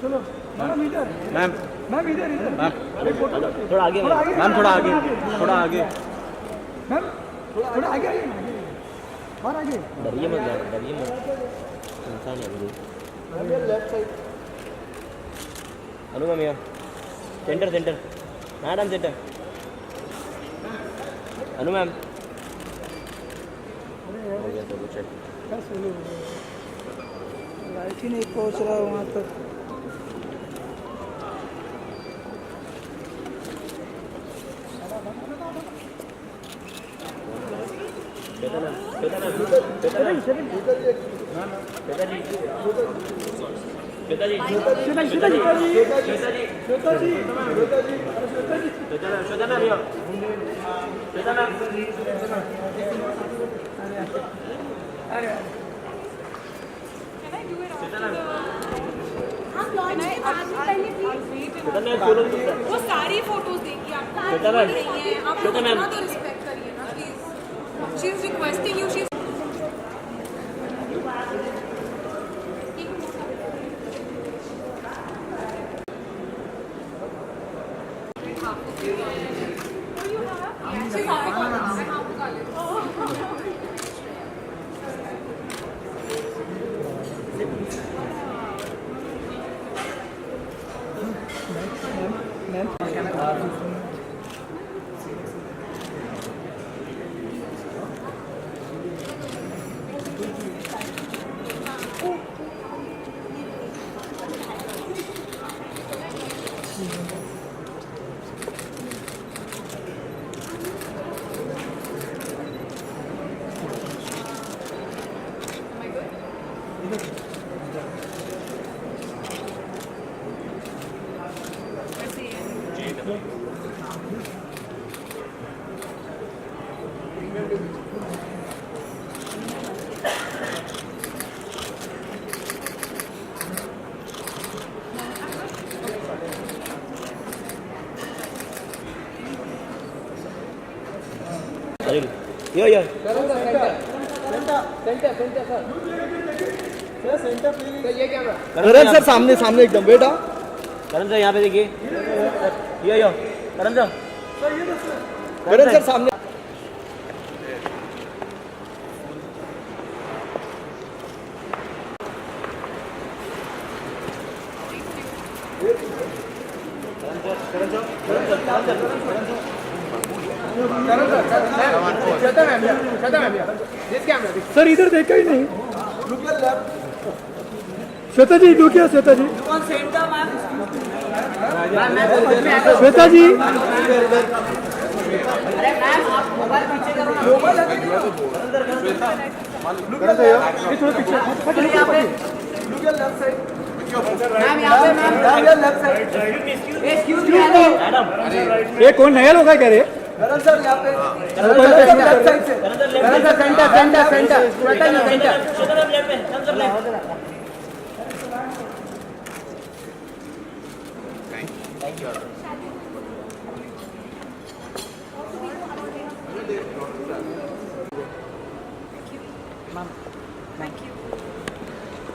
चलो मैम इधर, ma'am ma'am इधर इधर मैम थोड़ा आगे मैम, थोड़ा आगे, थोड़ा आगे मैम, थोड़ा आगे आइए और आगे। डरिए मत यार, डरिए मत, इंसान है मुझे। लेफ्ट साइड अनु मैम यार, सेंटर सेंटर मैडम, सेंटर अनु मैम। हो गया तो चल, बस लाइट ही नहीं पहुंच रहा वहाँ तक। Shweta ma'am, Shweta ma'am, Shweta ma'am, Shweta ji, Shweta ji, Shweta ji, Shweta ji, Shweta ji, Shweta ji, Shweta ji, Shweta ma'am, Shweta ma'am यार, श्वेता मैम। अरे वो सारी फोटोज देखिए आपको श्वेता मैम, आप श्वेता मैम, तो रिस्पेक्ट करिए ना please. She is requesting you, she yo yo Karan sir सामने सामने एकदम बेटा। करण सर यहाँ पे देखिए, यो करण सर, करण सर सामने। सर इधर देखा ही नहीं। श्वेता जी लुक हियर, श्वेता जी, श्वेता जी, ये कौन नया लोग है कह रहे? करण सर यहाँ पे, लेफ्ट साइड से, Karan sir centre centre centre, Shweta ji centre. Thank you. Ma'am thank you.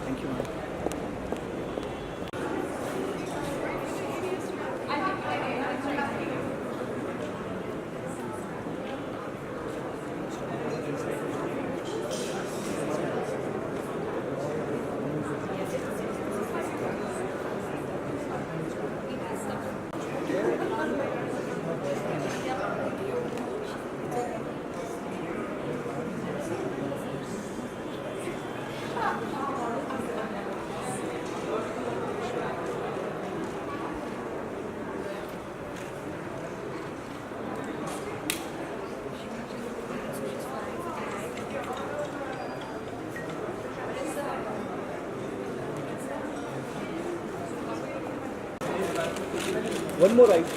Thank you ma'am. One more right.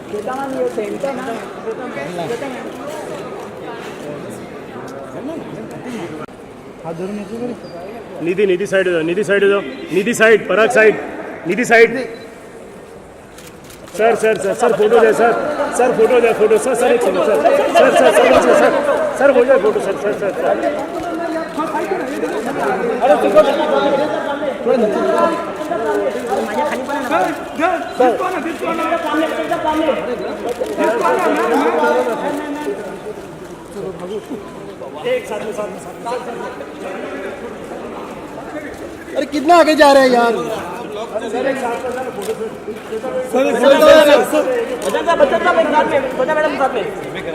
Sweta ma'am, your center ma'am. Sweta ma'am. हाथ धरो नीचे करो। निधि निधि साइड हो जाओ, निधि साइड हो जाओ, Nidhi side, Parag side, Nidhi side. Sir sir sir sir photo जाए sir, sir photo जाए, फोटो सर सर एक second sir, sir sir sir sir sir हो जाए फोटो सर सर सर। अरे कितना आगे जा रहे हैं यार?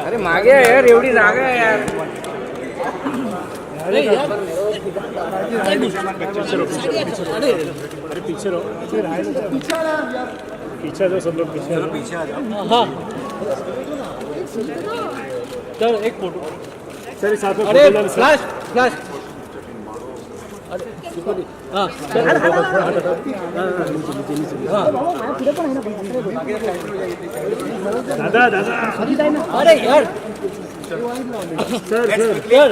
अरे मागे आहे यार, एवढी जागा आहे यार. अरे पीछे रहो, पीछे जो सब लोग पीछे आ जाओ. हाँ चल एक फोटो सर साथ में. अरे फ्लैश फ्लैश. दादा दादा. अरे यार सर सर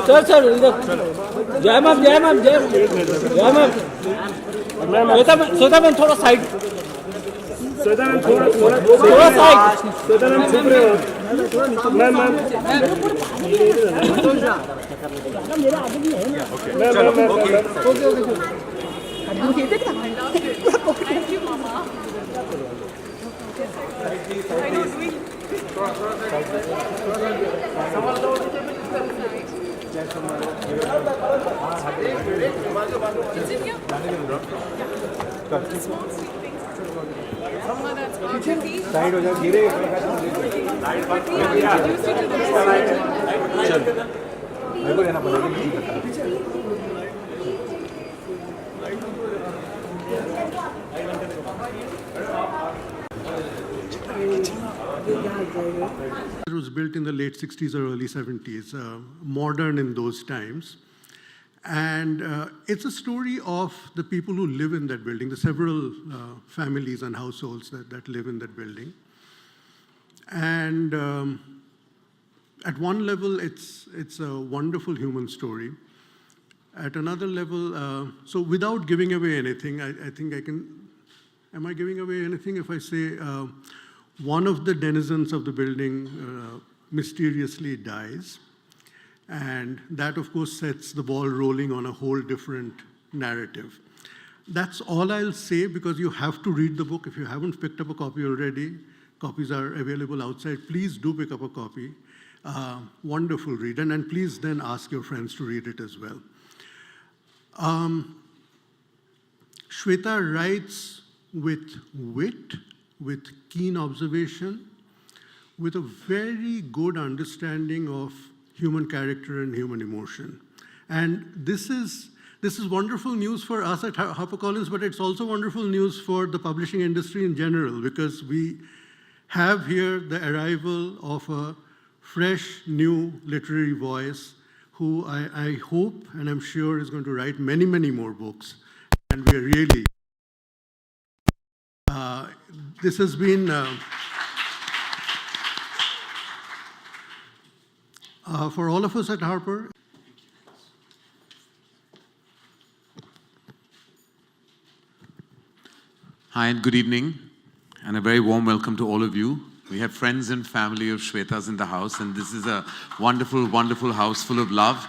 सर सर इधर. जय मैम जय मैम जय मैम. श्वेता मैम थोड़ा साइड. श्वेता मैम थोड़ा साइड. श्वेता मैम चुप रहे हो. Ma'am ma'am Thank you, Mama. I know, doing. Is it here? Small sweet things. Oh, that's beauty. Side हो जाओ. गिरे. मेरे को लेना पड़ेगा. It was built in the late 60s or early 70s, modern in those times. And it's a story of the people who live in that building, the several families and households that live in that building. And at one level, it's a wonderful human story. At another level, so without giving away anything, I think I can, am I giving away anything if I say one of the denizens of the building mysteriously dies? And that, of course, sets the ball rolling on a whole different narrative. That's all I'll say, because you have to read the book. If you haven't picked up a copy already, copies are available outside. Please do pick up a copy. Wonderful read. And please then ask your friends to read it as well. Sweta writes with wit, with keen observation, with a very good understanding of human character and human emotion. And this is wonderful news for us at HarperCollins, but it's also wonderful news for the publishing industry in general, because we have here the arrival of a fresh, new literary voice who I hope and I'm sure is going to write many, many more books. And we are really, this has been, for all of us at Harper. Hi and good evening, and a very warm welcome to all of you. We have friends and family of Shwetas in the house, and this is a wonderful, wonderful house full of love.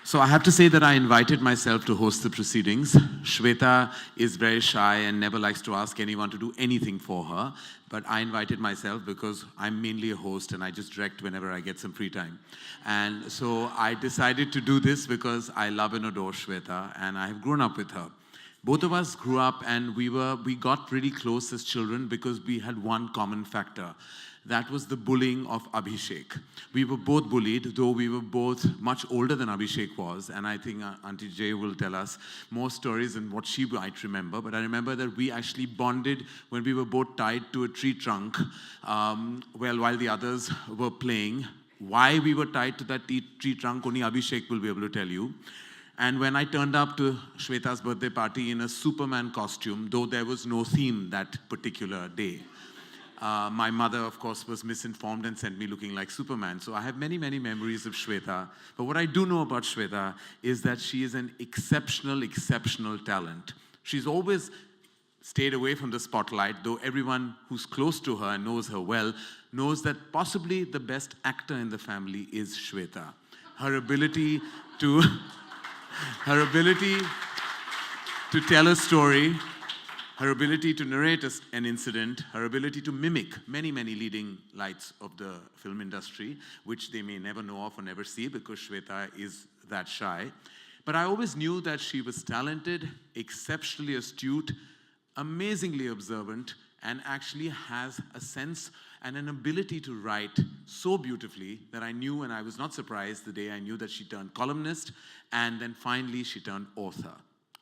So I have to say that I invited myself to host the proceedings. Sweta is very shy and never likes to ask anyone to do anything for her, but I invited myself because I'm mainly a host and I just direct whenever I get some free time. And so I decided to do this because I love and adore Sweta, and I have grown up with her. Both of us grew up and we got pretty close as children because we had one common factor. That was the bullying of Abhishek. We were both bullied, though we were both much older than Abhishek was. And I think Auntie Jay will tell us more stories than what she might remember. But I remember that we actually bonded when we were both tied to a tree trunk while the others were playing. Why we were tied to that tree trunk, only Abhishek will be able to tell you. And when I turned up to Sweta's birthday party in a Superman costume, though there was no theme that particular day, my mother, of course, was misinformed and sent me looking like Superman. So I have many, many memories of Sweta. But what I do know about Sweta is that she is an exceptional, exceptional talent. She's always stayed away from the spotlight, though everyone who's close to her and knows her well knows that possibly the best actor in the family is Sweta. her ability to, her ability to tell a story, her ability to narrate an incident, her ability to mimic many, many leading lights of the film industry, which they may never know of or never see because Sweta is that shy. But I always knew that she was talented, exceptionally astute, amazingly observant, and actually has a sense and an ability to write so beautifully that I knew, and I was not surprised the day I knew that she turned columnist, and then finally she turned author.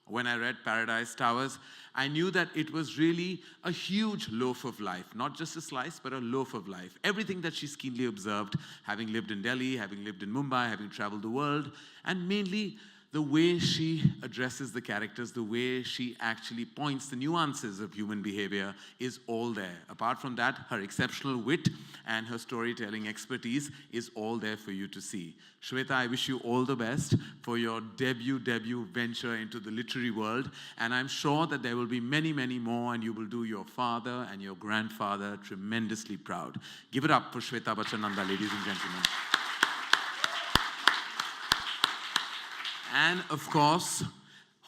When I read Paradise Towers, I knew that it was really a huge loaf of life, not just a slice, but a loaf of life. Everything that she's keenly observed, having lived in Delhi, having lived in Mumbai, having traveled the world, and mainly the way she addresses the characters, the way she actually points the nuances of human behavior is all there. Apart from that, her exceptional wit and her storytelling expertise is all there for you to see. Sweta, I wish you all the best for your debut venture into the literary world. And I'm sure that there will be many, many more, and you will do your father and your grandfather tremendously proud. Give it up for Sweta Bachchan Nanda'S, ladies and gentlemen. And of course,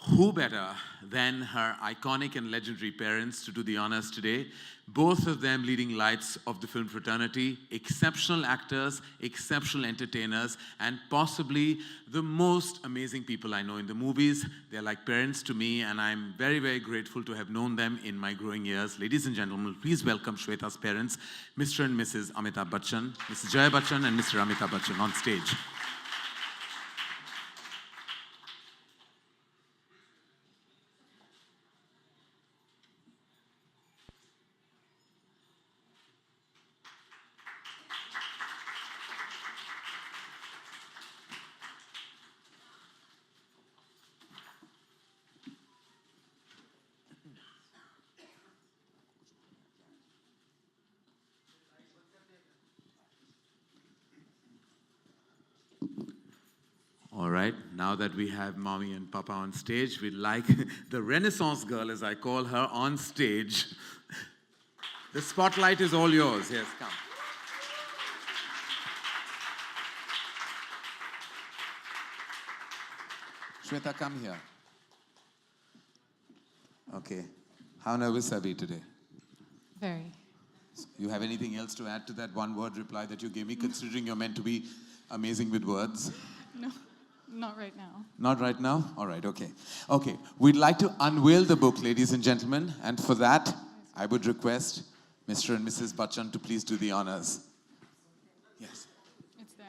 who better than her iconic and legendary parents to do the honors today? Both of them leading lights of the film fraternity, exceptional actors, exceptional entertainers, and possibly the most amazing people I know in the movies. They're like parents to me, and I'm very, very grateful to have known them in my growing years. Ladies and gentlemen, please welcome Sweta's parents, Mr. and Mrs. Amitabh Bachchan, Mrs. Jaya Bachchan, and Mr. Amitabh Bachchan on stage. All right, now that we have Mommy and Papa on stage, we'd like the Renaissance girl, as I call her, on stage. The spotlight is all yours. Yes, come. Sweta, come here. Okay. How nervous are we today? Very. You have anything else to add to that one-word reply that you gave me, considering you're meant to be amazing with words? No, not right now. Not right now? All right, okay. Okay, we'd like to unveil the book, ladies and gentlemen, and for that, I would request Mr. and Mrs. Bachchan to please do the honors. Yes. It's there.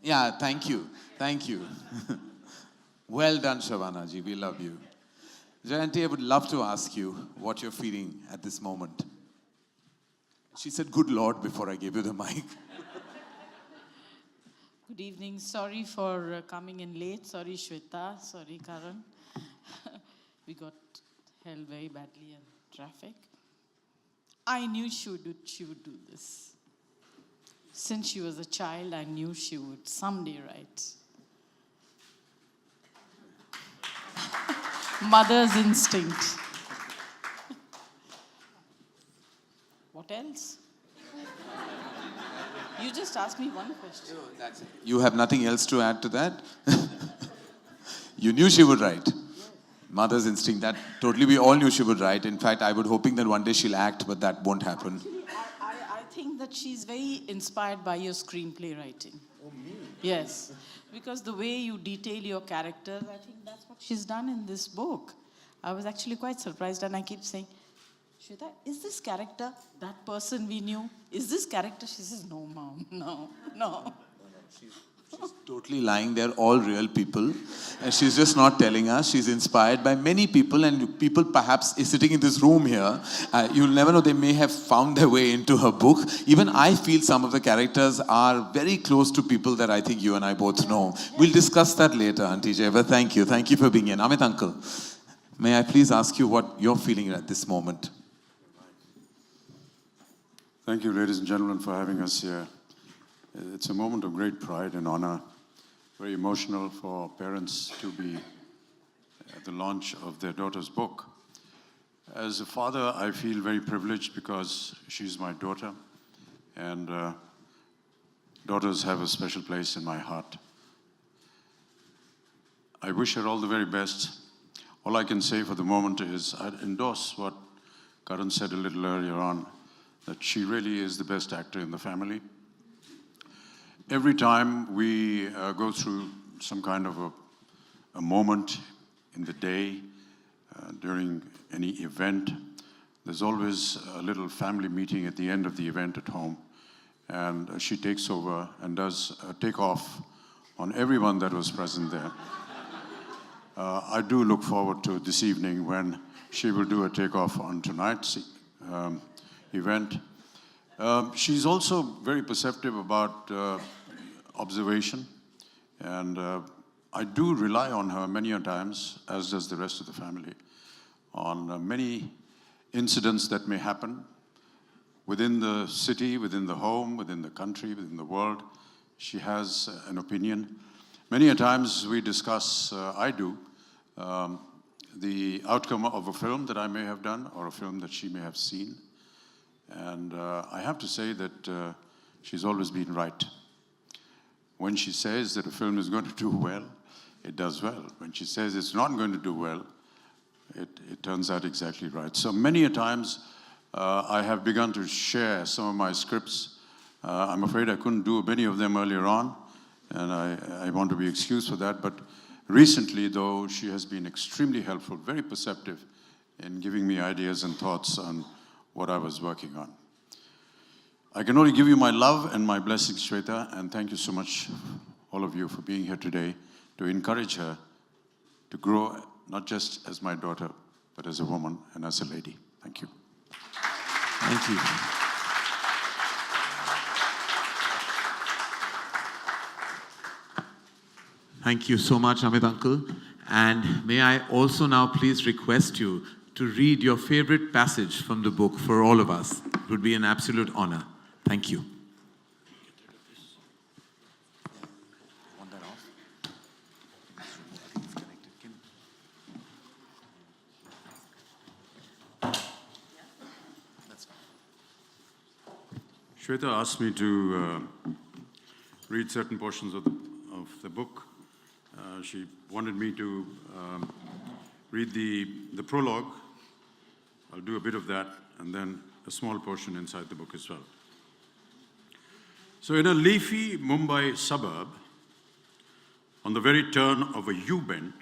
Yeah, thank you. Thank you. Well done, Shavana ji. We love you. Jayanti, I would love to ask you what you're feeling at this moment. She said, "Good Lord," before I gave you the mic. Good evening. Sorry for coming in late. Sorry, Sweta. Sorry, Karan. We got held very badly in traffic. I knew she would do this. Since she was a child, I knew she would someday write. Mother's instinct. What else? You just asked me one question. That's it. You have nothing else to add to that? You knew she would write. Mother's instinct, that totally we all knew she would write. In fact, I was hoping that one day she'll act, but that won't happen. I think that she's very inspired by your screenplay writing. Oh, me? Yes. Because the way you detail your characters, I think that's what she's done in this book. I was actually quite surprised, and I keep saying, Sweta, is this character that person we knew? Is this character? She says, no, Mom, no. She's totally lying. They're all real people. And she's just not telling us. She's inspired by many people, and people perhaps is sitting in this room here. You'll never know. They may have found their way into her book. Even I feel some of the characters are very close to people that I think you and I both know. We'll discuss that later, Auntie Jaya. But thank you. Thank you for being here. Amit Uncle, may I please ask you what you're feeling at this moment? Thank you, ladies and gentlemen, for having us here. It's a moment of great pride and honor, very emotional for parents to be at the launch of their daughter's book. As a father, I feel very privileged because she's my daughter, and daughters have a special place in my heart. I wish her all the very best. All I can say for the moment is I'd endorse what Karan said a little earlier on, that she really is the best actor in the family. Every time we go through some kind of a moment in the day, during any event, there's always a little family meeting at the end of the event at home. And she takes over and does a takeoff on everyone that was present there. I do look forward to this evening when she will do a takeoff on tonight's event. She's also very perceptive about observation, and I do rely on her many a times, as does the rest of the family, on many incidents that may happen within the city, within the home, within the country, within the world. She has an opinion. Many a times we discuss, I do, the outcome of a film that I may have done or a film that she may have seen. And I have to say that she's always been right. When she says that a film is going to do well, it does well. When she says it's not going to do well, it turns out exactly right. So many a times I have begun to share some of my scripts. I'm afraid I couldn't do many of them earlier on, and I want to be excused for that. But recently, though, she has been extremely helpful, very perceptive in giving me ideas and thoughts on what I was working on. I can only give you my love and my blessings, Sweta, and thank you so much, all of you, for being here today to encourage her to grow, not just as my daughter, but as a woman and as a lady. Thank you. Thank you. Thank you so much, Amit Uncle. And may I also now please request you to read your favorite passage from the book for all of us. It would be an absolute honor. Thank you. Want that off? Sweta asked me to read certain portions of the book. She wanted me to read the prologue. I'll do a bit of that, and then a small portion inside the book as well. So in a leafy Mumbai suburb, on the very turn of a U-bend,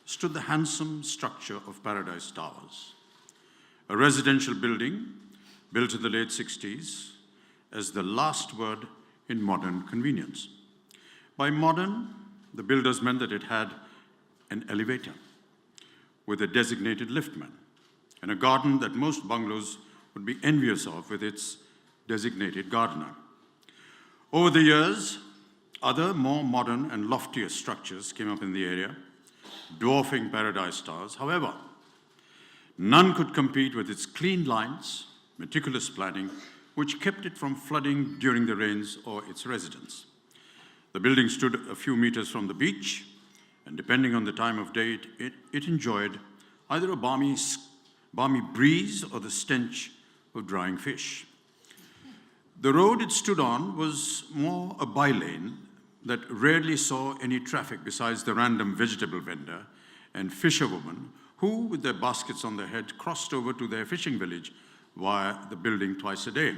stood the handsome structure of Paradise Towers, a residential building built in the late 60s as the last word in modern convenience. By modern, the builders meant that it had an elevator with a designated liftman and a garden that most bungalows would be envious of with its designated gardener. Over the years, other more modern and loftier structures came up in the area, dwarfing Paradise Towers. However, none could compete with its clean lines, meticulous planning, which kept it from flooding during the rains or its residents. The building stood a few meters from the beach, and depending on the time of day, it enjoyed either a balmy breeze or the stench of drying fish. The road it stood on was more a bylane that rarely saw any traffic besides the random vegetable vendor and fisherwoman who, with their baskets on their head, crossed over to their fishing village via the building twice a day.